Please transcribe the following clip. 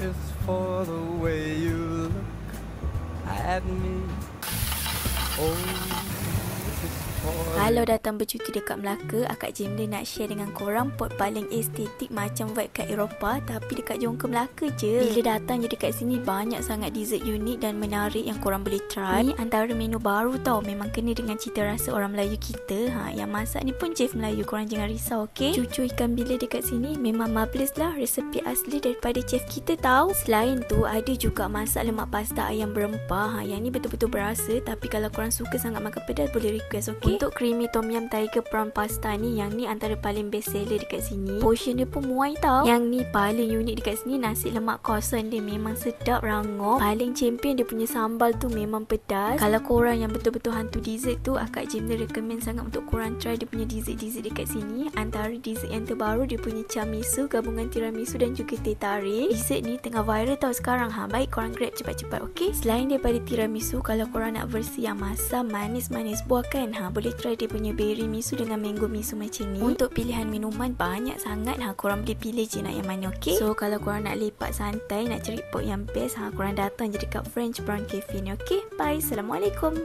just for the way you look at me. Oh, just for Kalau datang bercuti dekat Melaka, Akak Jimli nak share dengan korang pot paling estetik macam vibe kat Eropah tapi dekat Johor Melaka je. Bila datang je dekat sini banyak sangat dessert unik dan menarik yang korang boleh try. Ni antara menu baru tau, memang kena dengan cita rasa orang Melayu kita. Yang masak ni pun chef Melayu, korang jangan risau okey. Cucu ikan bilis dekat sini memang marvelous lah, resepi asli daripada chef kita tau. Selain tu ada juga masak lemak pasta ayam berempah. Yang ni betul-betul berasa, tapi kalau korang suka sangat makan pedas boleh request okey. Untuk creamy tom yum tiger prawn pasta ni, yang ni antara paling best seller dekat sini. Portion dia pun muai tau. Yang ni paling unik dekat sini, nasi lemak kosan dia memang sedap rangup. Paling champion dia punya sambal tu memang pedas. Kalau korang yang betul-betul hantu dessert tu, Akak Jimli recommend sangat untuk korang try dia punya dessert-dessert dekat sini. Antara dessert yang terbaru dia punya chamisu, gabungan tiramisu dan juga teh tarik. Dessert ni tengah viral tau sekarang. Baik korang grab cepat-cepat okey. Selain daripada tiramisu, kalau korang nak versi yang masam manis-manis buah kan, boleh try dia punya berry miso dengan mango miso macam ni. Untuk pilihan minuman banyak sangat, korang boleh pilih je nak yang mana okey. So kalau korang nak lepak santai, nak cari pot yang best, korang datang je dekat French Brown Cafe ni okey. Bye. Assalamualaikum.